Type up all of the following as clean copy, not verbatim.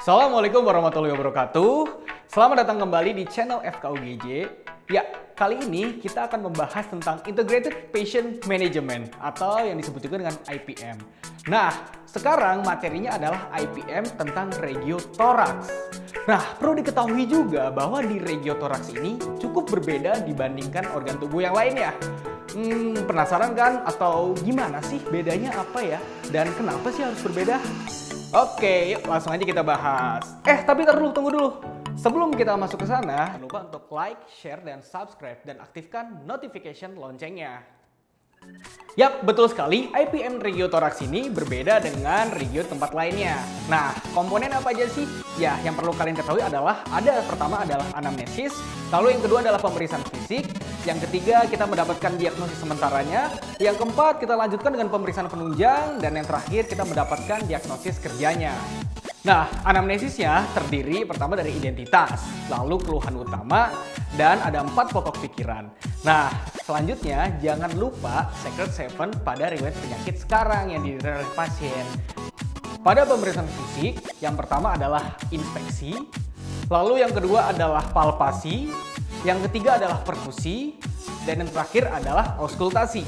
Assalamualaikum warahmatullahi wabarakatuh. Selamat datang kembali di channel FKUGJ. Ya, kali ini kita akan membahas tentang Integrated Patient Management atau yang disebut juga dengan IPM. Nah, sekarang materinya adalah IPM tentang regiotoraks. Nah, perlu diketahui juga bahwa di regiotoraks ini cukup berbeda dibandingkan organ tubuh yang lainnya. Penasaran kan? Atau gimana sih bedanya apa ya? Dan kenapa sih harus berbeda? Oke, yuk langsung aja kita bahas. Tapi tunggu dulu. Sebelum kita masuk ke sana, jangan lupa untuk like, share, dan subscribe, dan aktifkan notification loncengnya. Yap, betul sekali, IPM regiotoraks ini berbeda dengan regio tempat lainnya. Nah, komponen apa aja sih? Ya, yang perlu kalian ketahui adalah, pertama adalah anamnesis, lalu yang kedua adalah pemeriksaan fisik, yang ketiga kita mendapatkan diagnosis sementaranya, yang keempat kita lanjutkan dengan pemeriksaan penunjang, dan yang terakhir kita mendapatkan diagnosis kerjanya. Nah, anamnesisnya terdiri pertama dari identitas, lalu keluhan utama, dan ada 4 pokok pikiran. Nah, selanjutnya jangan lupa Secret Seven pada riwayat penyakit sekarang yang diderita oleh pasien. Pada pemeriksaan fisik, yang pertama adalah inspeksi, lalu yang kedua adalah palpasi, yang ketiga adalah perkusi, dan yang terakhir adalah auskultasi.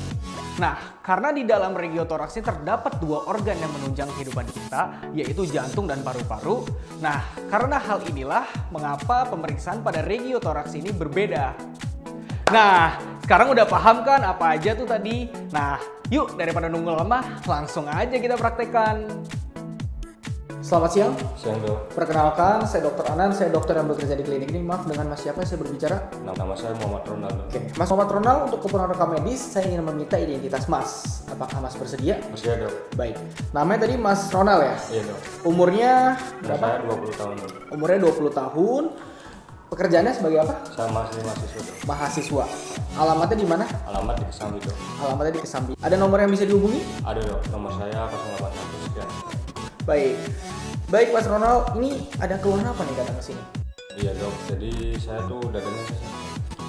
Nah, karena di dalam regiotoraks ini terdapat 2 organ yang menunjang kehidupan kita, yaitu jantung dan paru-paru. Nah, karena hal inilah mengapa pemeriksaan pada regiotoraks ini berbeda. Nah, sekarang udah paham kan apa aja tuh tadi? Nah, yuk daripada nunggu lama, langsung aja kita praktekkan. Selamat siang. Siang dok. Perkenalkan, saya Dr. Anan, saya dokter yang bekerja di klinik ini. Maaf, dengan Mas siapa saya berbicara? Nama saya Muhammad Ronald. Oke, Mas Muhammad Ronald, untuk keperluan rekam medis, saya ingin meminta identitas Mas. Apakah Mas bersedia? Bersedia dok. Baik. Namanya tadi Mas Ronald ya? Iya dok. Umurnya berapa? Saya 20 tahun dok. Umurnya 20 tahun. Pekerjaannya sebagai apa? Saya masih mahasiswa dok. Mahasiswa. Alamatnya di mana? Alamat di Kesambi dok. Alamatnya di Kesambi. Ada nomor yang bisa dihubungi? Ada dok. Nomor saya 081 sekian. Baik Mas Ronald, ini ada keluhan apa nih datang ke sini? Iya dok. Jadi saya tuh dadanya sesak.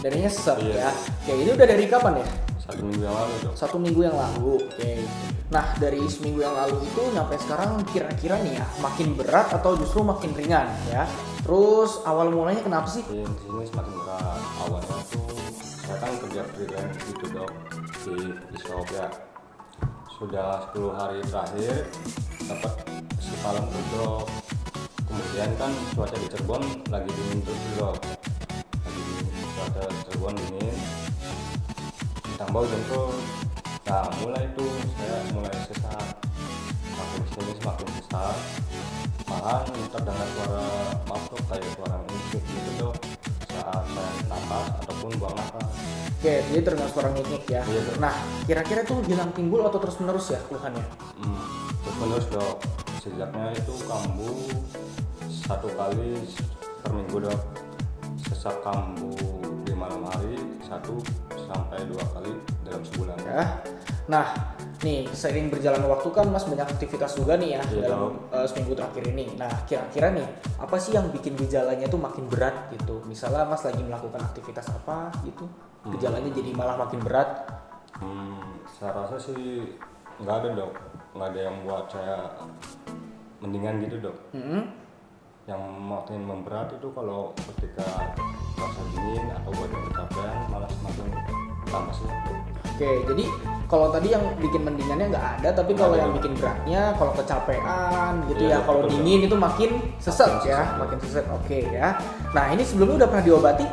Dadanya sesak Iya. ya. Oke, ini udah dari kapan ya? 1 minggu yang lalu dok. 1 minggu yang lalu. Oke. Nah, dari seminggu yang lalu itu sampai sekarang kira-kira nih ya, makin berat atau justru makin ringan ya? Terus awal mulanya kenapa sih? Di sini semakin berat. Awalnya tuh saya kan kerja freelance gitu dok di shop ya. Sudah 10 hari terakhir dapat sipalan drop. Kemudian kan cuaca di Cirebon lagi dingin terus drop. Lagi dingin, cuaca Cirebon dingin. Ditambah hujan terus. Nah mulai itu saya mulai sesak. Makin sini semakin sesak. Malah terdengar suara kayak suara ngikik gitu dok. Saat saya napas ataupun buang napas. Oke, jadi terdengar suara ngikik ya. Iya, dok. Nah, kira-kira tuh hilang timbul atau terus menerus ya keluhannya? Terus menerus dok. Sejaknya itu kambuh 1 kali per minggu dok. Sesak kambuh di malam hari 1 sampai 2 kali dalam sebulan. Ya. Nah, nih seiring berjalan waktu kan Mas banyak aktivitas juga nih ya Iya, dalam seminggu terakhir ini. Nah, kira-kira nih apa sih yang bikin gejalanya tuh makin berat gitu? Misalnya Mas lagi melakukan aktivitas apa gitu, gejalanya jadi malah makin berat. Saya rasa sih nggak ada dok. Nggak ada yang buat saya mendingan gitu dok. Yang makin memberat itu kalau ketika rasa dingin atau badan kecapean malah semakin tambah sih. Oke, jadi kalau tadi yang bikin mendingannya nggak ada, tapi kalau yang bikin beratnya, kalau kecapean gitu Iya, ya, kalau betul, dingin itu makin sesak ya, makin sesak. Oke ya. Nah, ini sebelumnya udah pernah diobati?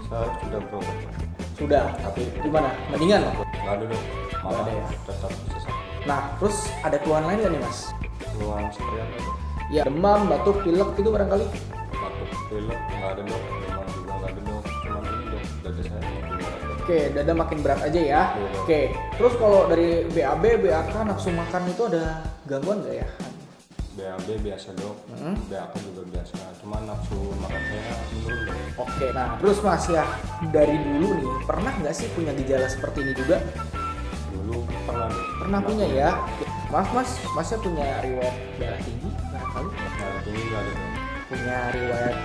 Saya sudah berobat. Sudah. Tapi Gimana? Mendingan? nggak ada dok. Malah Nggak ada ya? tetap sesak. Nah, terus ada keluhan lain nggak nih Mas? Keluhan seperti apa dok? Ya, demam, batuk, pilek gitu barangkali? Batuk, pilek nggak ada dok. Demam juga nggak ada dok. Cuma ini dok, dada saya makin berat dok. Oke, dada makin berat aja ya. Iya. Oke, terus kalau dari BAB, BAK, nafsu makan itu ada gangguan nggak ya? BAB biasa dok, BAK juga biasa. Cuma nafsu makan saya menurun dok. Oke, nah terus Mas ya, dari dulu nih, pernah nggak sih punya gejala seperti ini juga? Dulu pernah dok. Pernah punya ya? Maaf Mas, Masnya punya riwayat darah tinggi barangkali? Nah ini nggak ada dok. Punya riwayat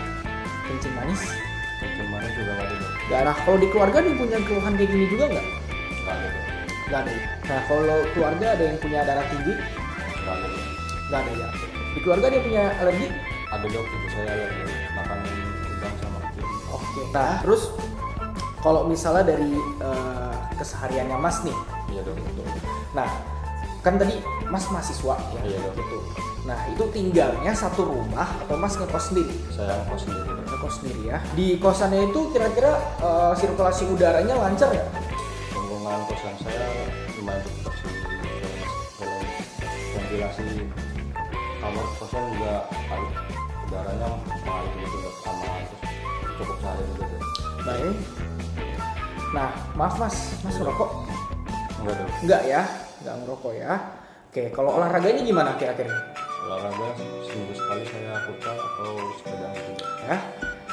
kencing manis? Kencing manis juga nggak ada dok. Nah, kalau di keluarga nih punya keluhan kayak gini juga nggak? Nggak ada dok. Nggak ada. Nah, kalau keluarga ada yang punya darah tinggi? Nggak ada dok. Nggak ada ya. Di keluarga dia punya alergi? ada dok, itu saya alergi makan udang sama kepiting. Oke. Nah, terus kalau misalnya dari kesehariannya Mas nih, Iya dok, betul. nah kan tadi Mas mahasiswa ya, Iya, dok. gitu. Nah itu tinggalnya satu rumah atau Mas ngekos sendiri? Saya kos sendiri dok. Ngekos sendiri ya. Di kosannya itu kira-kira sirkulasi udaranya lancar ya? Lingkungan kosan saya lumayan cukup bersih, ventilasi kamar kosan juga udaranya mengalir gitu dok, aman, terus cukup cair gitu dok. Baik. Nah maaf Mas ngerokok? Enggak dok. Enggak ya, enggak ngerokok ya. Oke, kalau olahraganya gimana kira-kira? Olahraga seminggu sekali saya futsal atau sepeda gitu dok. Ya.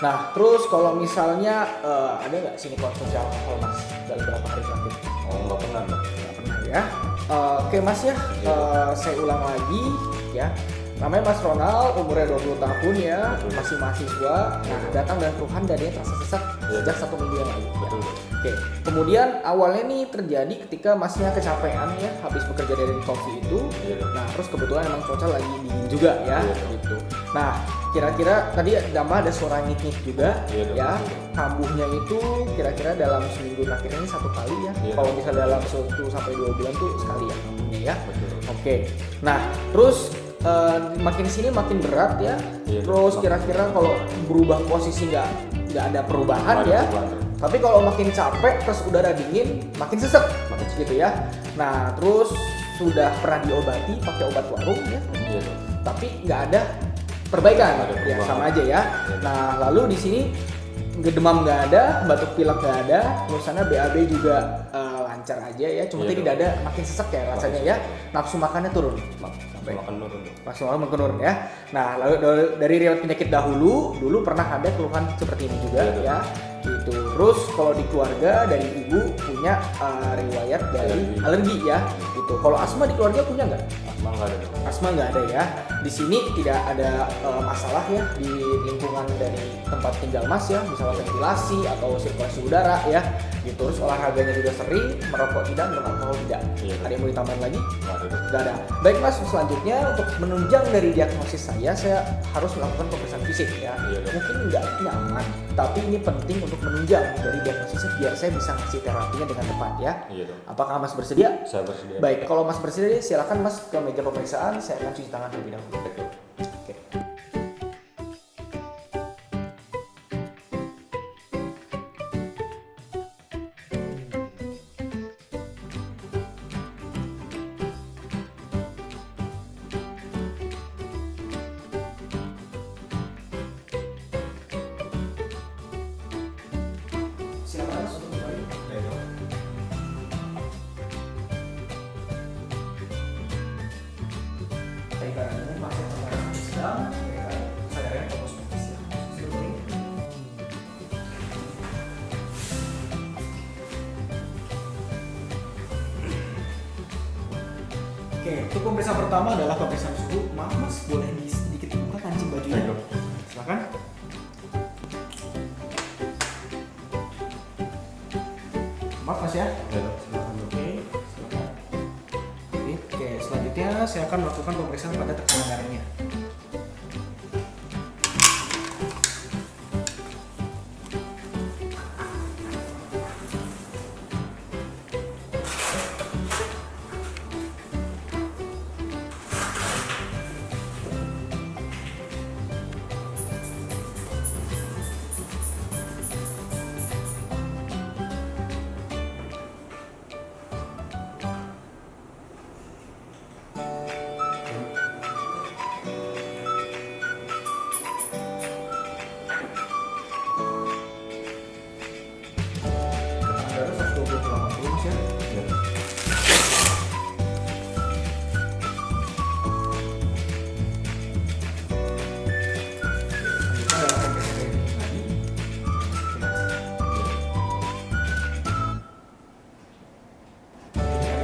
Nah, terus kalau misalnya ada nggak sini konsumsi alkohol Mas dalam beberapa hari terakhir? Oh nggak pernah dok. Nggak pernah ya. Oke Mas ya, saya ulang lagi ya. Namanya Mas Ronald, umurnya 20 tahun ya, Betul. masih mahasiswa. Nah, datang dengan keluhan dadanya terasa sesak Iya. sejak 1 minggu yang lalu. Betul dok. Oke, kemudian awalnya nih terjadi ketika Masnya kecapean ya, habis bekerja dari coffee itu. Iya dok. Nah, terus kebetulan emang cuaca lagi dingin juga ya, Iya. gitu. Nah, kira-kira tadi tambah ada suara ngik-ngik juga, Iya, dok. ya. Betul. Kambuhnya itu kira-kira dalam seminggu terakhir ini 1 kali ya. Iya. Kalau misalnya dalam 1 sampai 2 bulan tuh sekali ya kambuhnya ya. Betul dok. Oke. Nah, terus makin sini makin berat ya. Iya, Terus dok. kira-kira kalau berubah posisi nggak ada perubahan Nggak ada ya. perubahan, dok. Tapi kalau makin capek terus udara dingin makin sesek Makin sesek. gitu ya. Nah, terus sudah pernah diobati pakai obat warung ya. Iya dok. Tapi nggak ada perbaikan, Nggak ada ya perubahan. sama aja ya. Iya. Nah, lalu di sini demam nggak ada, batuk pilek nggak ada, terusannya BAB juga lancar aja ya. Cuma Iya, tadi dok. dada makin sesek ya rasanya ya. Nafsu makannya turun. Sampai makan turun dok. Langsung menurun ya. Nah, lalu dari riwayat penyakit dulu pernah ada keluhan seperti ini juga Iya, dok. ya. Gitu. Terus kalau di keluarga dari ibu punya riwayat dari alergi ya. Gitu. Kalau asma di keluarga punya nggak? Asma nggak ada dok. Asma nggak ada ya. Di sini tidak ada masalah ya di lingkungan dari tempat tinggal Mas ya, misalnya ventilasi atau sirkulasi udara ya. Gitu. Terus olahraganya juga sering, merokok tidak, minum alkohol tidak. Iya, Ada yang mau ditambahin lagi? Nggak ada dok. Nggak ada. Baik Mas, selanjutnya untuk menunjang dari diagnosis saya harus melakukan pemeriksaan fisik ya. Iya, dok. Mungkin nggak nyaman, tapi ini penting untuk menunjang dari diagnosisnya biar saya bisa ngasih terapinya dengan tepat ya. Iya dok. Apakah Mas bersedia? Saya bersedia. Baik, kalau Mas bersedia silakan Mas ke meja pemeriksaan, saya akan cuci tangan terlebih dahulu. Baik, dok. Oke. Silakan Mas untuk kembali. Iya, dok. Dari kanan masih sedang, saya fokus medis ya. Oke, untuk pemeriksaan pertama adalah pemeriksaan suhu. Maaf Mas, boleh sedikit buka kancing bajunya? Baik, dok. Silakan. Maaf Mas ya. Iya, dok. Silakan, dok. Oke, silakan. Oke, selanjutnya saya akan melakukan pemeriksaan pada tekanan darahnya. Tekanan darah 120/80 Mas ya. Iya, dok. Selanjutnya adalah pemeriksaan tadi. Tadi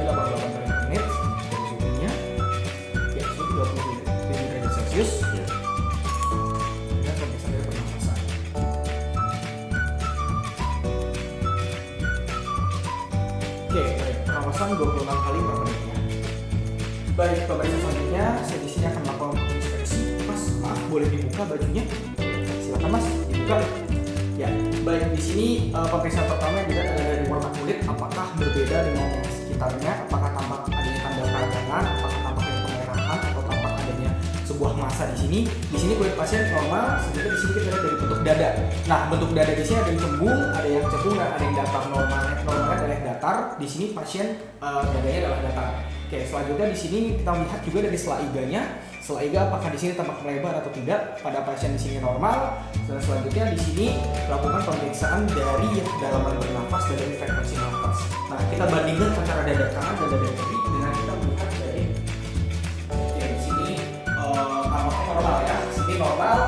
88 kali per menit dari suhunya. Ya, suhu 27 derajat Celcius. Iya. Dan pemeriksaan dari pernafasan. Oke, baik. Pernafasan 26 kali per menitnya. Baik, pemeriksaan selanjutnya saya di sini akan melakukan inspeksi. Mas, maaf boleh dibuka bajunya. Silakan Mas, dibuka. Ya, baik, di sini pemeriksaan pertama yang dilihat adalah dari warna kulit, apakah berbeda dengan yang sekitarnya, apakah tampak adanya tanda peradangan, apakah tampak ada kemerahan, atau tampak adanya sebuah massa di sini. Di sini kulit pasien normal, sebenarnya di sini kita lihat dari bentuk dada. Nah, bentuk dada di sini ada yang cembung, ada yang cekung, dan ada yang datar. Normalnya adalah yang datar. Di sini pasien dadanya adalah datar. Oke, selanjutnya di sini kita melihat juga dari sela iganya. Sela iga apakah di sini tampak melebar atau tidak pada pasien di sini normal. Dan selanjutnya di sini lakukan pemeriksaan dari kedalaman bernafas dan dari frekuensi nafas. Nah, kita bandingkan antara dada kanan dan dada kiri dengan kita melihat dari di sini tampaknya normal ya. Di sini normal.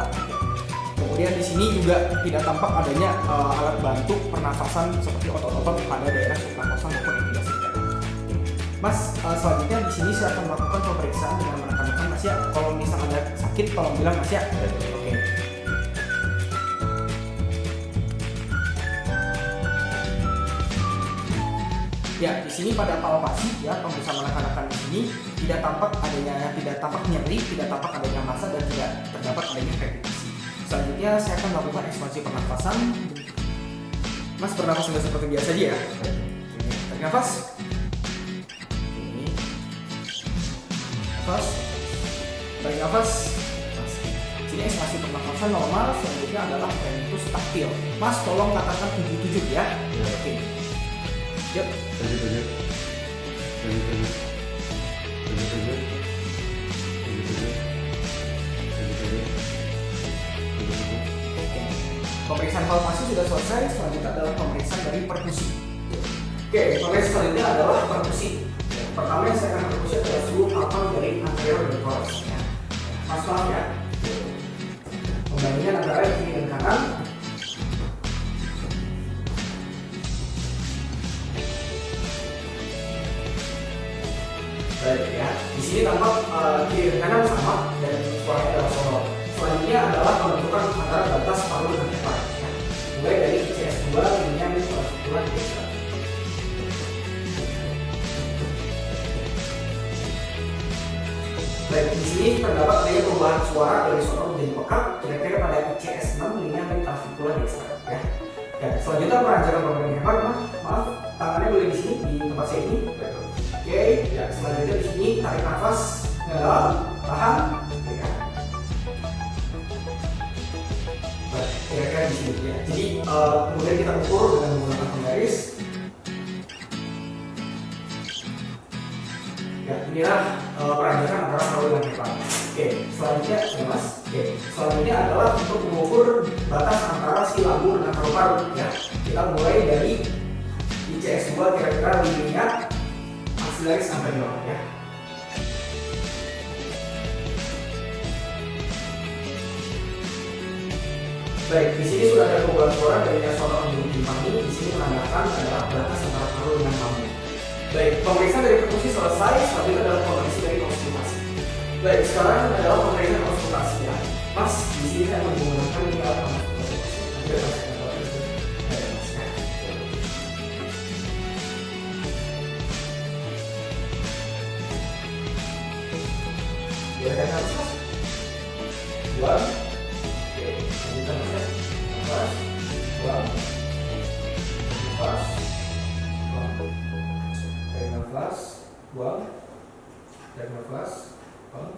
Kemudian di sini juga tidak tampak adanya alat bantu pernafasan seperti otot-otot pada daerah suprakosa maupun epidasida. Mas, selanjutnya di sini saya akan melakukan pemeriksaan dengan menekan-nekan Mas ya. Kalau misalnya ada sakit, tolong bilang Mas ya. Oke. Ya, di sini pada palpasi ya, pemeriksaan menekan-nekan di sini tidak tampak nyeri, tidak tampak adanya massa dan tidak terdapat adanya krepitasi. Selanjutnya saya akan melakukan ekspansi pernafasan. Mas bernapas sudah seperti biasa aja ya. Tarik nafas. Nafas, tarik nafas. Sini ekspansi pernafasan normal. Selanjutnya adalah ventus taktil. Mas tolong katakan 77 ya. Oke. Yuk. 77. Pemeriksaan palpasi sudah selesai. Selanjutnya adalah pemeriksaan dari perkusi. Oke, pemeriksaan selanjutnya adalah perkusi. Pertama yang saya akan perkusi adalah seluruh tahapan dari anterior dan thorax. Mas maaf ya. Pembandingan antara kiri dan kanan. Baik ya. Di sini tampak kiri dan kanan sama dan suaranya adalah sonor. Selanjutnya adalah penentukan antara batas paru dan depan. Ya. Mulai dari CS2 hingga muskular biasa. Baik, di sini terdapat adanya perubahan suara dari sonor menjadi pekat kira-kira pada CS6 hingga metafikular biasa. Ya. Ya. Selanjutnya perancangan pemberian hemat, maaf, tangannya boleh di sini di tempat saya ini. Oke, ya. Selanjutnya di sini tarik nafas, dalam, tahan. Ya. Kira-kira di sini ya. Jadi kemudian kita ukur dengan menggunakan penggaris. Ya, inilah perancangan antara paru dan depan. Oke, selanjutnya ya Mas. Oke, selanjutnya adalah untuk mengukur batas antara si lambung dengan paru-paru. Ya, kita mulai dari ICS2 kira-kira linear axillaris sampai bawah ya. Baik, di sini sudah ada perubahan suara dari sonor menjadi timpani. Di sini menandakan adalah batas antara paru dengan lambung. Baik, pemeriksaan dari perkusi selesai. Selanjutnya adalah pemeriksaan dari konsultasi. Baik, sekarang adalah pemeriksaan konsultasi ya. Mas, di sini saya menggunakan ini apa? Nanti Mas akan tahu itu. Biarkan nafas. Buang. Oke, lanjutkan Mas ya. Nafas. Buang. Nafas. Tarik nafas, buang. Tarik nafas, buang.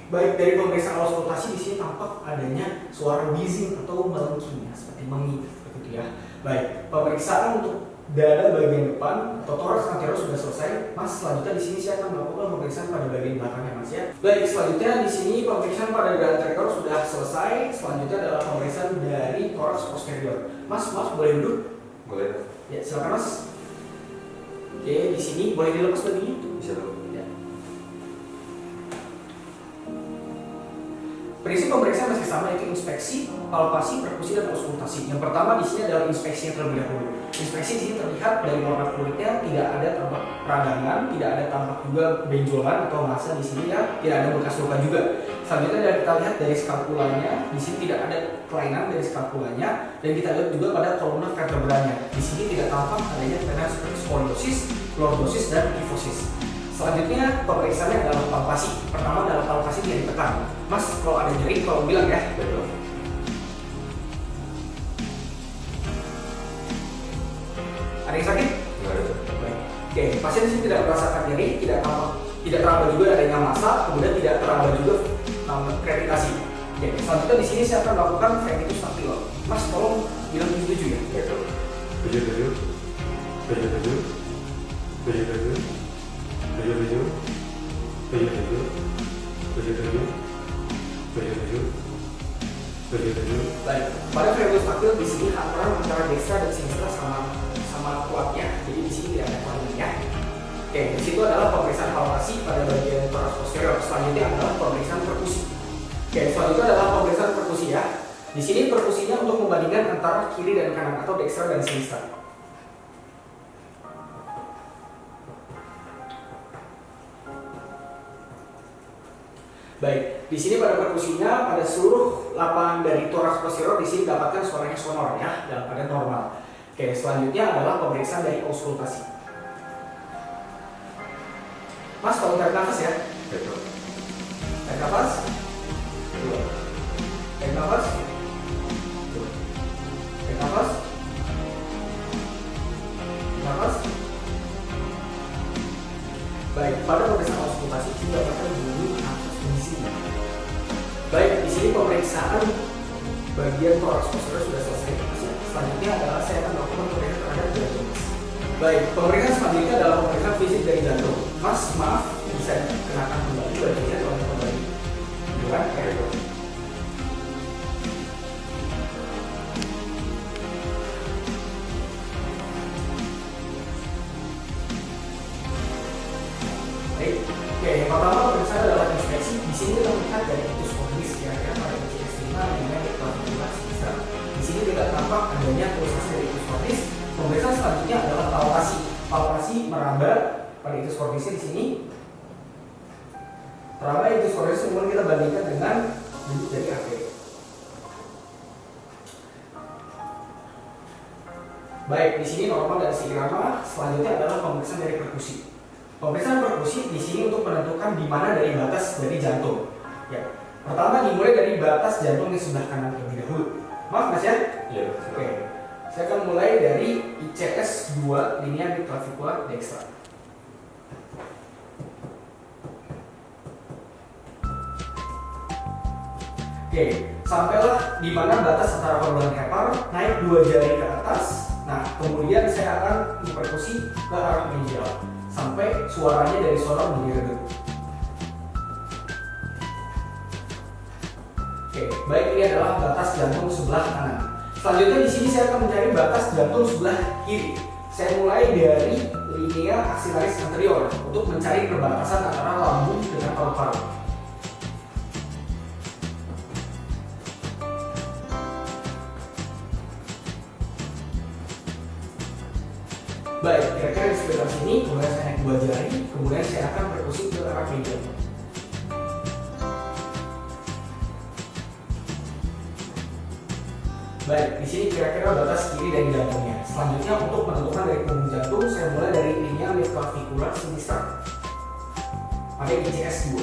Baik, dari pemeriksaan auskultasi di sini tampak adanya suara wheezing atau melengking ya, seperti mengik begitu ya. Baik, pemeriksaan untuk dada bagian depan atau thorax anterior sudah selesai. Mas, selanjutnya di sini saya akan melakukan pemeriksaan pada bagian belakangnya Mas ya. Baik, selanjutnya di sini pemeriksaan pada dada anterior sudah selesai. Selanjutnya adalah pemeriksaan dari thorax posterior. Mas, boleh duduk? Boleh. Ya, silakan Mas. Oke, di sini boleh dilepas bajunya? Bisa dulu. Ya. Prinsip pemeriksaan masih sama, yaitu inspeksi, palpasi, perkusi, dan auskultasi. Yang pertama di sini adalah inspeksi yang terlebih dahulu. Inspeksi di sini terlihat dari warna kulitnya tidak ada tampak peradangan, tidak ada tampak juga benjolan atau massa di sini ya, tidak ada bekas luka juga. Selanjutnya kita lihat dari skalpulanya, di sini tidak ada kelainan dari skalpulanya, dan kita lihat juga pada kolumna vertebranya. Di sini tidak tampak adanya kelainan seperti skoliosis, lordosis, dan kifosis. Selanjutnya pemeriksaannya adalah palpasi. Pertama adalah palpasi yang ditekan. Mas, kalau ada nyeri tolong bilang ya. Betul. Ada yang sakit? Nggak ada. Baik. Oke, pasien di sini tidak merasakan nyeri, tidak teraba juga adanya massa, kemudian tidak teraba juga krepitasi. Oke, selanjutnya di sini saya akan melakukan frenitus stapilon. Mas, tolong bilang 77 ya. Betul. 77. 77. 77. 77. 77. 77. 77. 77. Baik, pada frenitus stapil di sini antara dextra dan sinistra sama kuatnya, jadi di sini tidak ada kelainan ya. Oke, di situ adalah pemeriksaan palpasi pada bagian thorax posterior. Selanjutnya adalah pemeriksaan perkusi. Oke, selanjutnya adalah pemeriksaan perkusi ya. Di sini perkusinya untuk membandingkan antara kiri dan kanan atau dextra dan sinistra. Baik, di sini pada perkusinya pada seluruh lapangan dari thorax posterior di sini dapatkan suaranya sonor ya dalam keadaan normal. Oke, selanjutnya adalah pemeriksaan dari auskultasi. Mas, tolong tarik nafas ya. Betul. Tarik nafas. Dua. Tarik nafas. Dua. Tarik nafas. Nafas. Baik, pada pemeriksaan auskultasi kita dapatkan bunyi nafas di sini. Baik, di sini pemeriksaan bagian thorax posterior sudah selesai. Selanjutnya adalah saya akan melakukan pemeriksaan terhadap jantung. Baik, pemeriksaan selanjutnya adalah pemeriksaan fisik dari jantung. Mas, maaf, bisa dikenakan kembali bajunya atau kembali? Bukan? Ya. Baik, oke, yang pertama pemeriksaan adalah inspeksi. Di sini kita melihat dari itus kognis kira-kira pada ICS 5 dengan klasifikasi besar. Di sini tidak tampak adanya pulsasi dari itus kognis. Pemeriksaan selanjutnya adalah palpasi. Palpasi meraba pada itus kognisnya di sini. Meraba itus kognis kemudian kita bandingkan dengan bentuk dari arteri. Baik, di sini normal dan seirama. Selanjutnya adalah pemeriksaan dari perkusi. Pemeriksaan perkusi di sini untuk menentukan di mana dari batas dari jantung. Ya, pertama dimulai dari batas jantung yang sebelah kanan terlebih dahulu. Maaf Mas ya. Iya. Oke. Saya akan mulai dari ICS 2 linea midclavicular dextra. Oke, sampailah di mana batas antara permulaan hepar, naik 2 jari ke atas. Nah, kemudian saya akan memperkusi ke arah medial sampai suaranya dari sonor menjadi redup. Oke, baik, ini adalah batas jantung sebelah kanan. Selanjutnya di sini saya akan mencari batas jantung sebelah kiri. Saya mulai dari linea axillaris anterior untuk mencari perbatasan antara lambung dengan paru-paru. Baik, kira-kira di sekitar sini, kemudian saya naik 2 jari, kemudian saya akan perkusi ke arah medial. Baik, di sini kira-kira batas kiri dari jantungnya. Selanjutnya untuk menentukan dari punggung jantung, saya mulai dari linea midclavicular sinistra pada ICS 2.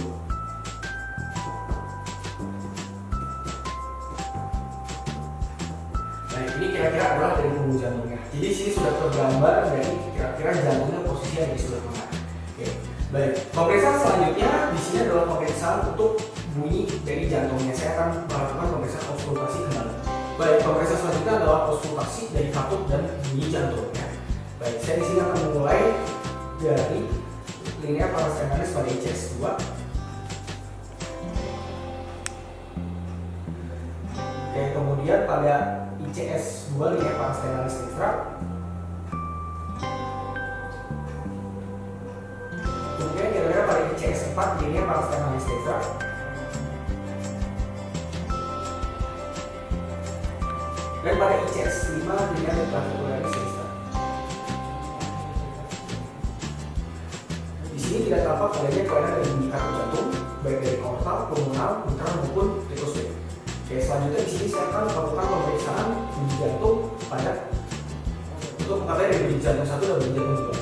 Nah, ini kira-kira adalah dari punggung jantungnya. Jadi di sini sudah tergambar dari kira-kira jantungnya posisi yang di sebelah mana. Oke, baik. Pemeriksaan selanjutnya di sini adalah pemeriksaan untuk bunyi dari jantungnya. Saya akan melakukan pemeriksaan auskultasi kembali. Baik, pemeriksaan selanjutnya adalah auskultasi dari katup dan bunyi jantungnya. Baik, saya di sini akan memulai dari linea parastenalis pada ICS 2. Oke, kemudian pada ICS 2 linea parastenalis dextra. Kemudian kira-kira pada ICS 4 linea parastenalis dextra. Dan pada ICS 5 linea midclavicular sinistra. Di sini tidak tampak adanya kelainan dari bunyi katup jantung, baik dari aorta, pulmonal, mitral maupun tricuspid. Oke, selanjutnya di sini saya akan melakukan pemeriksaan bunyi jantung pada untuk mengetahui dari bunyi jantung 1 dan bunyi jantung 2.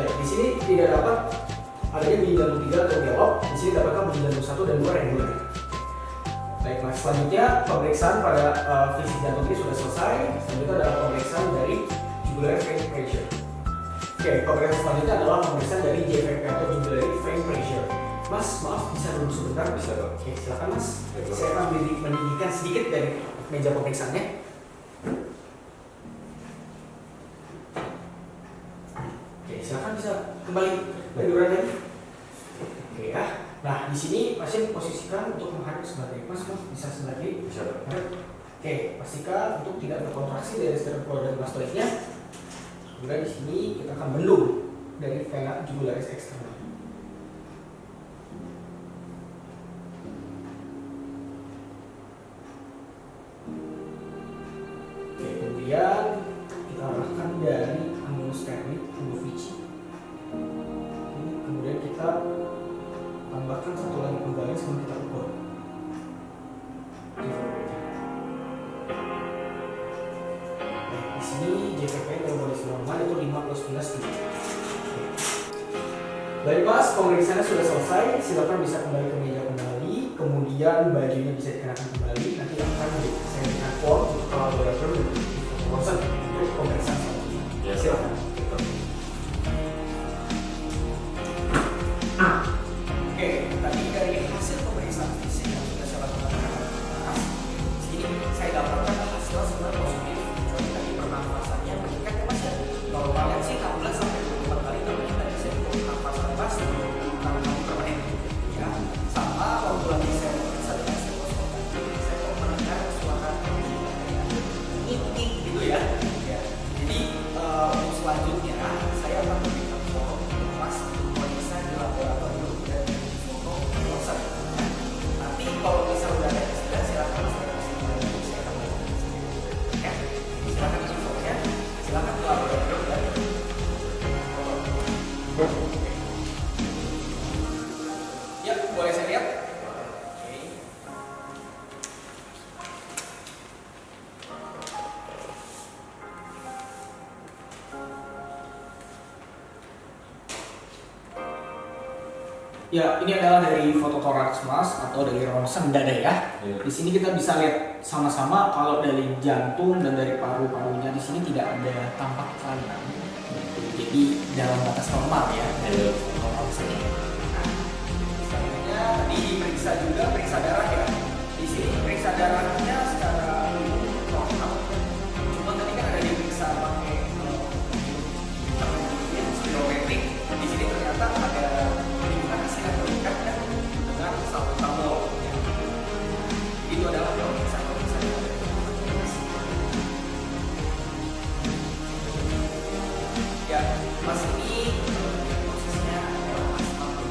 ya. Di sini tidak dapat adanya bunyi jantung 3 atau belok. Di sini dapatkan bunyi jantung 1 dan 2 reguler. Baik mas, selanjutnya pemeriksaan pada fisik jantung ini sudah selesai. Selanjutnya adalah pemeriksaan dari jugular vein pressure. Oke, pemeriksaan selanjutnya adalah pemeriksaan dari JVP atau jugular vein pressure. Mas, maaf bisa dulu sebentar? Bisa dong. Oke, silakan mas. Saya akan meninggikan sedikit dari meja pemeriksaannya. Oke, silakan bisa kembali tiduran lagi. Oke ya. Nah, di sini pasien posisikan untuk menghadap sebelah kiri. Mas, bisa sebelah kiri? Bisa dong. Oke, pastikan untuk tidak berkontraksi dari sternocleidomastoidnya. Kemudian di sini kita akan bendung dari vena jugularis eksternal. Oke, kemudian kita arahkan dari annulus sternum, tubuh Vici. Kemudian kita tambahkan satu lagi penggalan sebelum kita ukur. Di sini JPP metabolis normal itu 5++3. Baik mas, pemeriksaannya sudah selesai. Silakan bisa kembali ke meja kembali. Kemudian bajunya bisa dikenakan kembali. Nanti akan saya berikan form untuk laboratorium untuk pemeriksaan selanjutnya. Ya, Silakan. Oke, tadi dari hasil pemeriksaan fisik yang sudah saya lakukan di atas, ini saya dapatkan hasil sebenarnya positif. Kecuali tadi pernafasannya meningkat ya mas ya. Normalnya sih 16 sampai 24 kali, tapi tadi saya butuh pernafasan pas 6 kali per menit. Ya, sama waktu lagi saya memeriksa dengan stetoskop tadi, saya mau mendengar suara ini gitu ya. Ya. Jadi untuk selanjutnya saya akan memberikan form mas untuk memeriksa di laboratorium dan foto ronsen. Nanti kalau bisa udah ada hasilnya silakan mas saya akan ya. Silakan infonya, silakan ke laboratorium dan ya boleh saya lihat. Oke. Ya, ini adalah dari foto toraks mas atau dari ronsen dada ya. Iya. Di sini kita bisa lihat sama-sama kalau dari jantung dan dari paru-parunya di sini tidak ada tampak kelainan. Jadi dalam batas normal ya dari foto ronsen ini. Nah, selanjutnya tadi diperiksa juga periksa darah ya. Di sini periksa darahnya secara normal. Cuma tadi kan ada diperiksa pakai spirometrik. Di sini ternyata ada hasil yang meningkat ya dengan salbutamol. Itu adalah pemeriksaan ya mas ini prosesnya adalah asma itu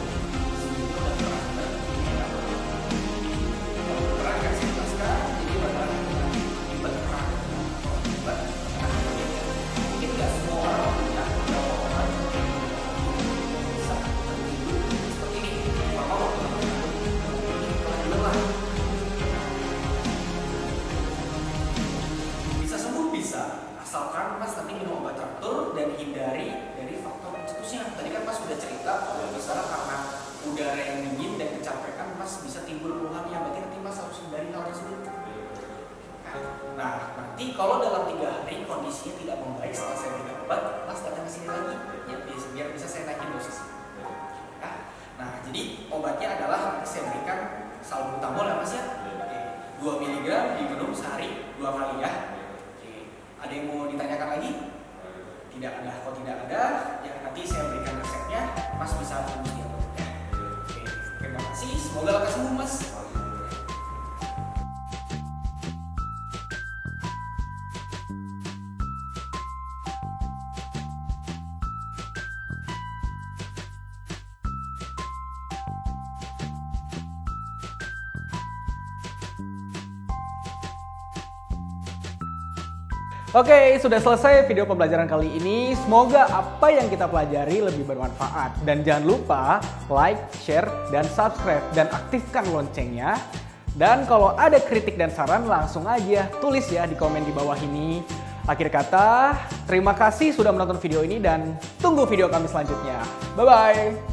udah pernah kasih pasca jadi pada akibat perang akibat mungkin nggak semua orang punya beberapa orang bisa seperti ini maka waktu lelah bisa sembuh bisa asalkan mas nanti minum obat teratur dan hindari dari faktor pencetusnya. Tadi kan mas sudah cerita kalau misalnya karena udara yang dingin dan kecapean mas bisa timbul keluhannya, berarti nanti mas harus hindari hal tersebut. Nah nanti kalau dalam 3 hari kondisinya tidak membaik setelah saya berikan obat, mas datang ke sini lagi ya, biar bisa saya naikin dosis. Nah jadi obatnya adalah nanti saya berikan salbutamol ya mas ya. 2 mg diminum sehari 2 kali ya. Ada yang mau ditanyakan lagi? Tidak ada. Kalau tidak ada, ya nanti saya berikan resepnya. Mas bisa tunggu ya. Oke, terima kasih. Semoga lekas sembuh, Mas. Oke, sudah selesai video pembelajaran kali ini. Semoga apa yang kita pelajari lebih bermanfaat. Dan jangan lupa like, share, dan subscribe. Dan aktifkan loncengnya. Dan kalau ada kritik dan saran langsung aja tulis ya di komen di bawah ini. Akhir kata, terima kasih sudah menonton video ini dan tunggu video kami selanjutnya. Bye-bye!